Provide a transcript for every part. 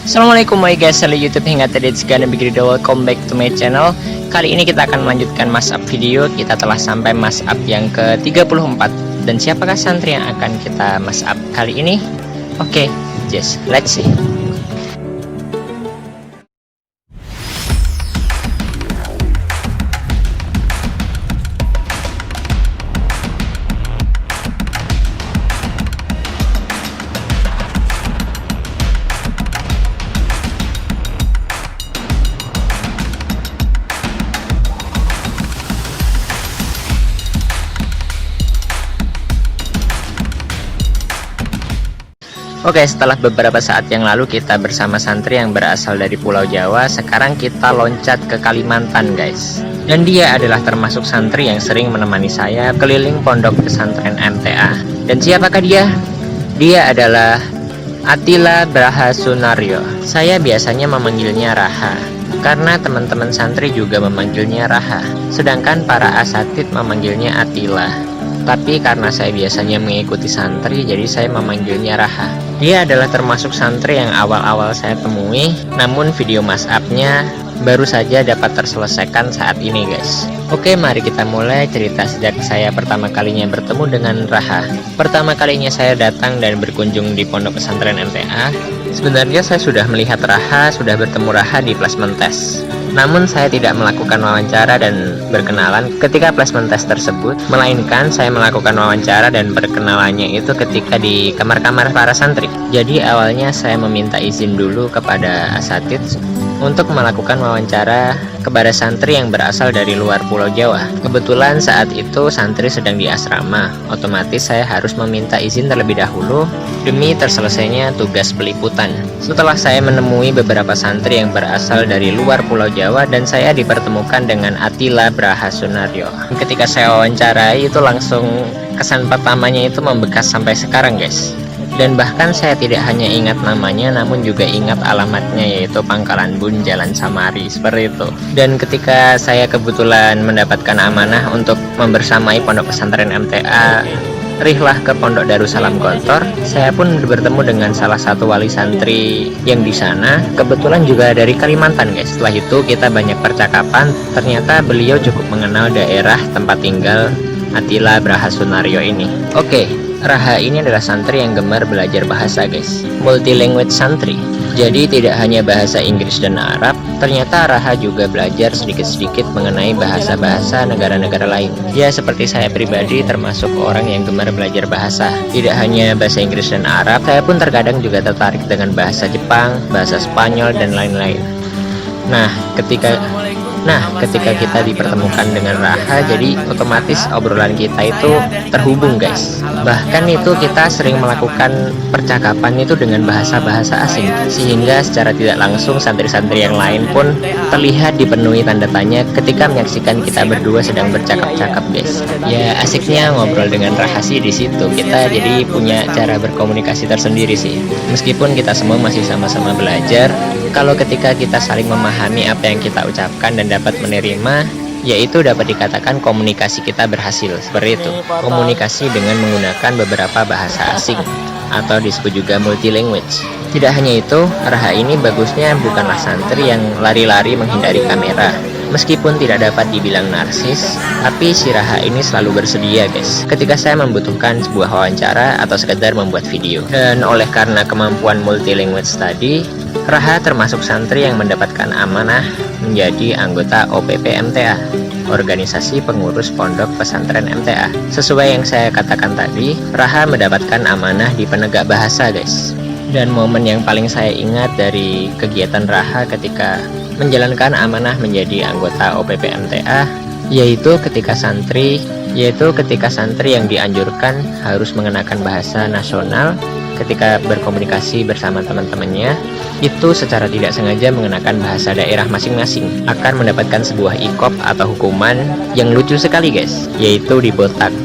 Assalamualaikum guys, halo YouTube hingga tadi segala begini, welcome back to my channel. Kali ini kita akan melanjutkan mashup video. Kita telah sampai mashup yang ke-34. Dan siapakah santri yang akan kita mashup kali ini? Oke, just let's see. Oke, setelah beberapa saat yang lalu kita bersama santri yang berasal dari Pulau Jawa. Sekarang kita loncat ke Kalimantan guys. Dan dia adalah termasuk santri yang sering menemani saya keliling pondok pesantren MTA. Dan siapakah dia? Dia adalah Attila Braha Sunaryo. Saya biasanya memanggilnya Raha, karena teman-teman santri juga memanggilnya Raha. Sedangkan para asatid memanggilnya Attila. Tapi karena saya biasanya mengikuti santri, jadi saya memanggilnya Raha. Dia adalah termasuk santri yang awal-awal saya temui, namun video mashup-nya baru saja dapat terselesaikan saat ini guys. Oke, mari kita mulai cerita sejak saya pertama kalinya bertemu dengan Raha. Pertama kalinya saya datang dan berkunjung di pondok pesantren MTA. Sebenarnya saya sudah melihat Raha, sudah bertemu Raha di placement test. Namun saya tidak melakukan wawancara dan berkenalan ketika placement test tersebut, melainkan saya melakukan wawancara dan berkenalannya itu ketika di kamar-kamar para santri. Jadi awalnya saya meminta izin dulu kepada asatid untuk melakukan wawancara kepada santri yang berasal dari luar Pulau Jawa. Kebetulan saat itu santri sedang di asrama, otomatis saya harus meminta izin terlebih dahulu demi terselesainya tugas peliputan. Setelah saya menemui beberapa santri yang berasal dari luar Pulau Jawa dan saya dipertemukan dengan Attila Braha Sunaryo. Ketika saya wawancarai itu langsung kesan pertamanya itu membekas sampai sekarang guys. Dan bahkan saya tidak hanya ingat namanya, namun juga ingat alamatnya, yaitu Pangkalan Bun, Jalan Samari, seperti itu. Dan ketika saya kebetulan mendapatkan amanah untuk membersamai pondok pesantren MTA rihlah ke Pondok Darussalam Gontor, saya pun bertemu dengan salah satu wali santri yang di sana. Kebetulan juga dari Kalimantan guys. Setelah itu kita banyak percakapan. Ternyata beliau cukup mengenal daerah tempat tinggal Attila Braha Sunaryo ini. Oke. Raha ini adalah santri yang gemar belajar bahasa guys, multi-language santri. Jadi tidak hanya bahasa Inggris dan Arab, ternyata Raha juga belajar sedikit-sedikit mengenai bahasa-bahasa negara-negara lain. Ya, seperti saya pribadi termasuk orang yang gemar belajar bahasa. Tidak hanya bahasa Inggris dan Arab, saya pun terkadang juga tertarik dengan bahasa Jepang, bahasa Spanyol, dan lain-lain. Nah, ketika kita dipertemukan dengan Raha, jadi otomatis obrolan kita itu terhubung guys. Bahkan itu kita sering melakukan percakapan itu dengan bahasa-bahasa asing, sehingga secara tidak langsung santri-santri yang lain pun terlihat dipenuhi tanda tanya ketika menyaksikan kita berdua sedang bercakap-cakap guys. Ya, asiknya ngobrol dengan Raha sih di situ. Kita jadi punya cara berkomunikasi tersendiri sih. Meskipun kita semua masih sama-sama belajar, kalau ketika kita saling memahami apa yang kita ucapkan dan dapat menerima, yaitu dapat dikatakan komunikasi kita berhasil. Seperti itu, komunikasi dengan menggunakan beberapa bahasa asing atau disebut juga multi language. Tidak hanya itu, Raha ini bagusnya bukanlah santri yang lari-lari menghindari kamera. Meskipun tidak dapat dibilang narsis, tapi si Raha ini selalu bersedia guys ketika saya membutuhkan sebuah wawancara atau sekedar membuat video. Dan oleh karena kemampuan multi language tadi, Raha termasuk santri yang mendapatkan amanah menjadi anggota OPP MTA, organisasi pengurus pondok pesantren MTA. Sesuai yang saya katakan tadi, Raha mendapatkan amanah di penegak bahasa guys. Dan momen yang paling saya ingat dari kegiatan Raha ketika menjalankan amanah menjadi anggota OPP MTA, yaitu ketika santri yang dianjurkan harus mengenakan bahasa nasional ketika berkomunikasi bersama teman-temannya, itu secara tidak sengaja mengenakan bahasa daerah masing-masing akan mendapatkan sebuah ikop atau hukuman yang lucu sekali guys, yaitu dibotak.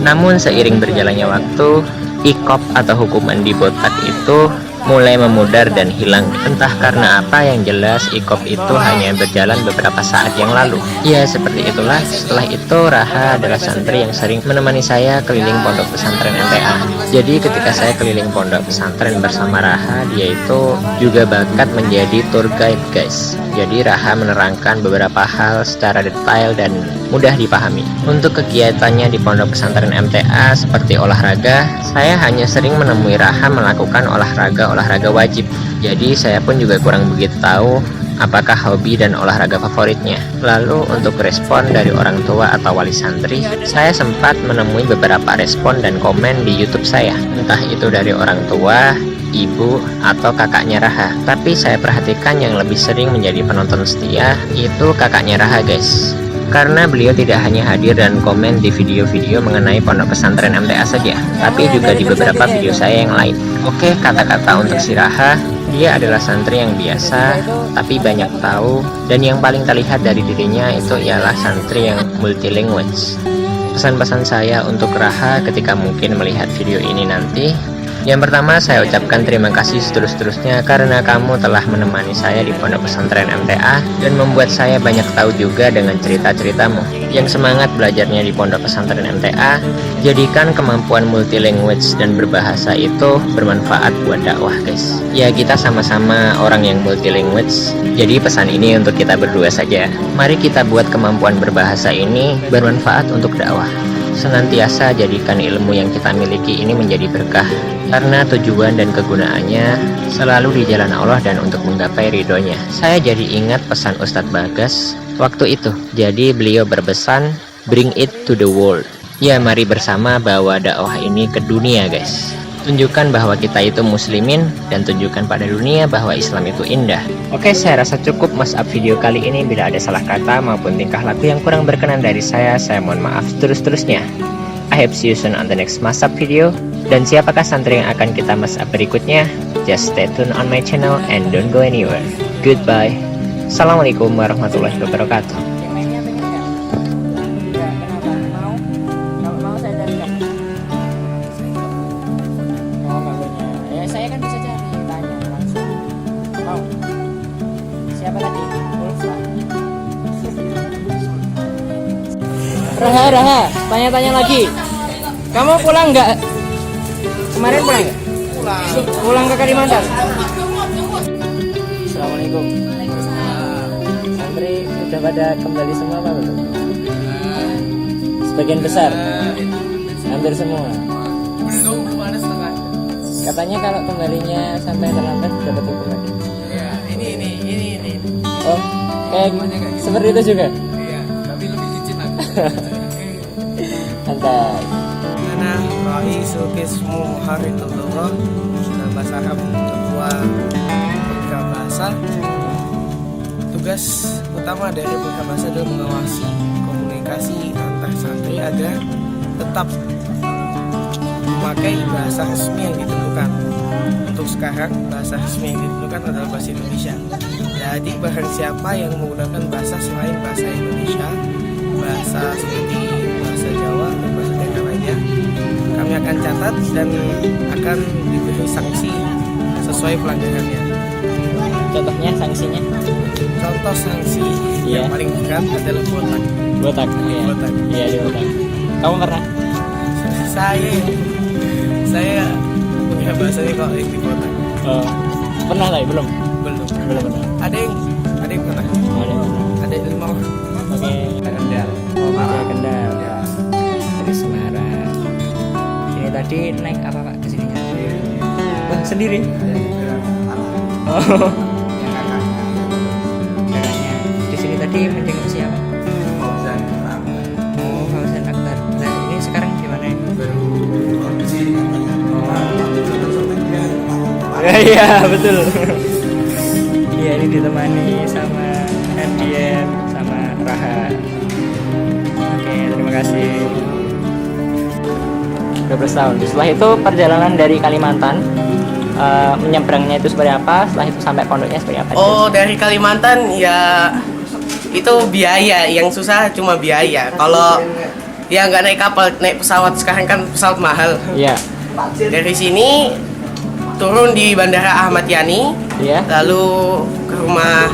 Namun seiring berjalannya waktu, ikop atau hukuman dibotak itu mulai memudar dan hilang. Entah karena apa, yang jelas ikop itu hanya berjalan beberapa saat yang lalu. Ya seperti itulah. Setelah itu Raha adalah santri yang sering menemani saya keliling pondok pesantren MTA. Jadi ketika saya keliling pondok pesantren bersama Raha, dia itu juga bakat menjadi tour guide guys. Jadi Raha menerangkan beberapa hal secara detail dan mudah dipahami. Untuk kegiatannya di pondok pesantren MTA seperti olahraga, saya hanya sering menemui Raha melakukan olahraga wajib. Jadi saya pun juga kurang begitu tahu apakah hobi dan olahraga favoritnya. Lalu untuk respon dari orang tua atau wali santri, saya sempat menemui beberapa respon dan komen di YouTube saya. Entah itu dari orang tua, ibu, atau kakaknya Raha. Tapi saya perhatikan yang lebih sering menjadi penonton setia itu kakaknya Raha guys. Karena beliau tidak hanya hadir dan komen di video-video mengenai pondok pesantren MTA saja, tapi juga di beberapa video saya yang lain. Oke, kata-kata untuk si Raha, dia adalah santri yang biasa, tapi banyak tahu, dan yang paling terlihat dari dirinya itu ialah santri yang multilingual. Pesan-pesan saya untuk Raha ketika mungkin melihat video ini nanti, yang pertama, saya ucapkan terima kasih seterus-terusnya karena kamu telah menemani saya di pondok pesantren MTA dan membuat saya banyak tahu juga dengan cerita-ceritamu. Yang semangat belajarnya di pondok pesantren MTA, jadikan kemampuan multilingual dan berbahasa itu bermanfaat buat dakwah guys. Ya, kita sama-sama orang yang multilingual, jadi pesan ini untuk kita berdua saja. Mari kita buat kemampuan berbahasa ini bermanfaat untuk dakwah. Senantiasa jadikan ilmu yang kita miliki ini menjadi berkah, karena tujuan dan kegunaannya selalu di jalan Allah dan untuk menggapai ridhonya. Saya jadi ingat pesan Ustadz Bagas waktu itu. Jadi beliau berpesan, bring it to the world. Ya, mari bersama bawa dakwah ini ke dunia guys. Tunjukkan bahwa kita itu muslimin dan tunjukkan pada dunia bahwa Islam itu indah. Oke, saya rasa cukup mashup video kali ini. Bila ada salah kata maupun tingkah laku yang kurang berkenan dari saya mohon maaf terus-terusnya. I hope see you soon on the next mashup video. Dan siapakah santri yang akan kita mashup berikutnya? Just stay tune on my channel and don't go anywhere. Goodbye. Assalamualaikum warahmatullahi wabarakatuh. Saya kan bisa cari, tanya langsung. Mau? Siapa tadi? Raha, tanya-tanya lagi. Kamu pulang nggak? Kemarin pulang nggak? Pulang ke Kalimantan. Assalamualaikum. Santri sudah pada kembali semua apa belum? Sebagian besar. Hampir semua. Katanya kalau kembalinya sampai terlambat dapat hukuman. Ya, ini. Oh, kayak seperti itu juga. Iya, tapi lebih licin aku. Mantap. Karena Ra'isul Qismu Haritullah dan Basahab Ketua Pemilihan Bahasa. Tugas utama dari Pemilihan Bahasa adalah mengawasi komunikasi antar santri agar tetap memakai bahasa resmi yang ditentukan. Untuk sekarang bahasa resmi yang ditentukan adalah bahasa Indonesia. Jadi barang siapa yang menggunakan bahasa selain bahasa Indonesia, bahasa seperti bahasa Jawa dan bahasa daerah lainnya, kami akan catat dan akan diberi sanksi sesuai pelanggarannya. Contohnya sanksinya? Contoh sanksi Iya. yang paling berat adalah botak. Botak. Iya. Botak. Iya, di botak. Kamu pernah? Saya punya bahasanya kalau yang di botak. Oh, pernah tapi belum Belum. pernah. Ada yang pernah. Ada 5 orang. Oke. Kendal. Oh, Maja Kendal. Dari Semarang. Ini tadi naik apa Pak kesininya? Oh, sendiri? Oh. Kakaknya. Di sini tadi menjenguk siapa? Oh, Fauzan Akbar. Nah, ini sekarang di mana? Iya, betul. Iya, ini ditemani sama Andian sama Raha. Oke, terima kasih. 12 tahun. Setelah itu perjalanan dari Kalimantan, menyeberangnya itu seperti apa? Setelah itu sampai pondoknya seperti apa? Oh, dari Kalimantan ya itu biaya, yang susah cuma biaya. Kalau ya nggak naik kapal, naik pesawat, sekarang kan pesawat mahal. Iya. Dari sini turun di Bandara Ahmad Yani, Iya. lalu ke rumah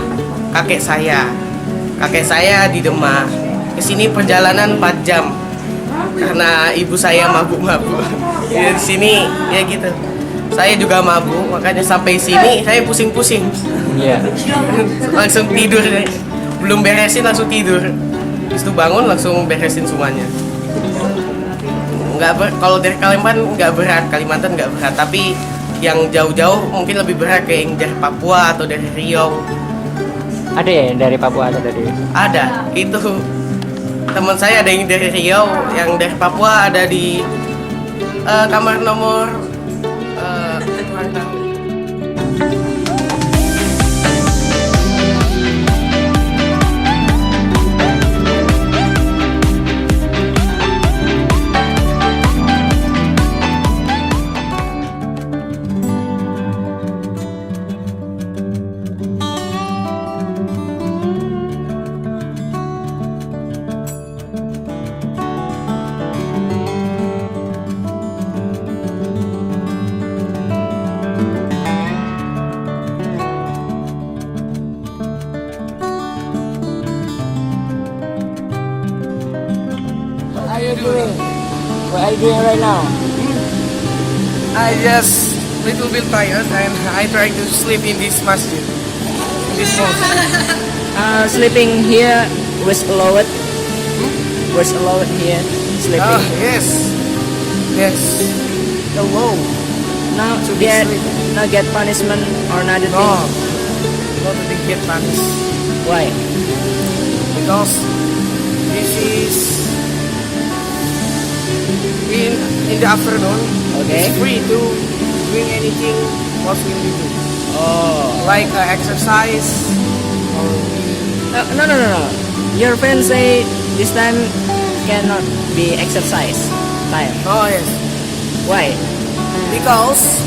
kakek saya. Kakek saya di Demak. Kesini perjalanan 4 jam karena ibu saya mabuk-mabuk. Ya, di sini ya gitu. Saya juga mabuk, makanya sampai sini saya pusing-pusing. Iya. Langsung tidur, belum beresin langsung tidur. Habis itu bangun langsung beresin semuanya. Kalau dari Kalimantan nggak berat, tapi yang jauh-jauh mungkin lebih berat, kayak yang dari Papua atau dari Riau. Ada ya yang dari Papua atau dari? Ada, itu teman saya ada yang dari Riau, yang dari Papua ada di kamar nomor kurang tahu. What are you doing right now? I just little bit tired and I try to sleep in this masjid. In this mosque. Sleeping here was allowed. Was allowed here sleeping. Ah, yes. Yes. Hello. Now to be get sleep. now get punishment or another No. thing. Not to get punished. Why? Because this is in the afternoon. Okay. It's free to doing anything what will we do. Oh. Like exercise or No. Your friends say this time cannot be exercise time. oh yes. Why? Because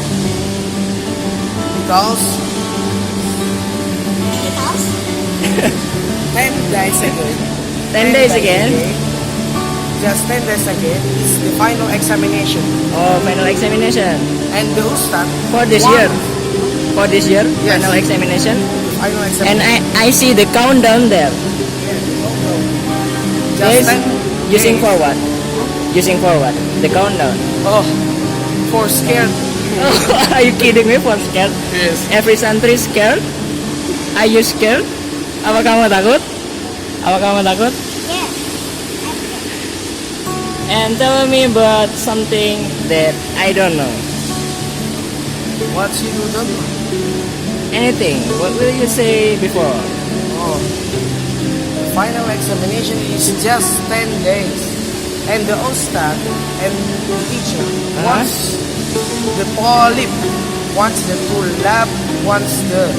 10 days ago. 10 days again. Just 10 days again. It's the final examination. Oh, final examination And the Ustad for this want year. For this year, Yes. final examination. Final And examination. I see the countdown there. Just Guys, 10 using days. for what? Using for what? The countdown. Oh, for scared. Are you kidding me? For scared? Yes. Every santri scared? Are you scared? Apa kamu takut? Apa kamu takut? Yes. And tell me about something that I don't know. What you do not know? Anything. What will you say before? Oh. The final examination is just 10 days. And the Ustad and the teacher wants the polyp, wants the lab, wants the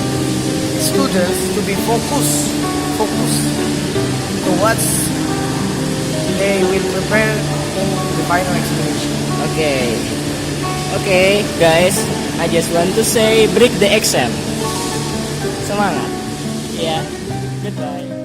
students to be focused to what they will prepare in the final examination. Okay, guys. I just want to say break the exam. Semangat. Yeah. Goodbye.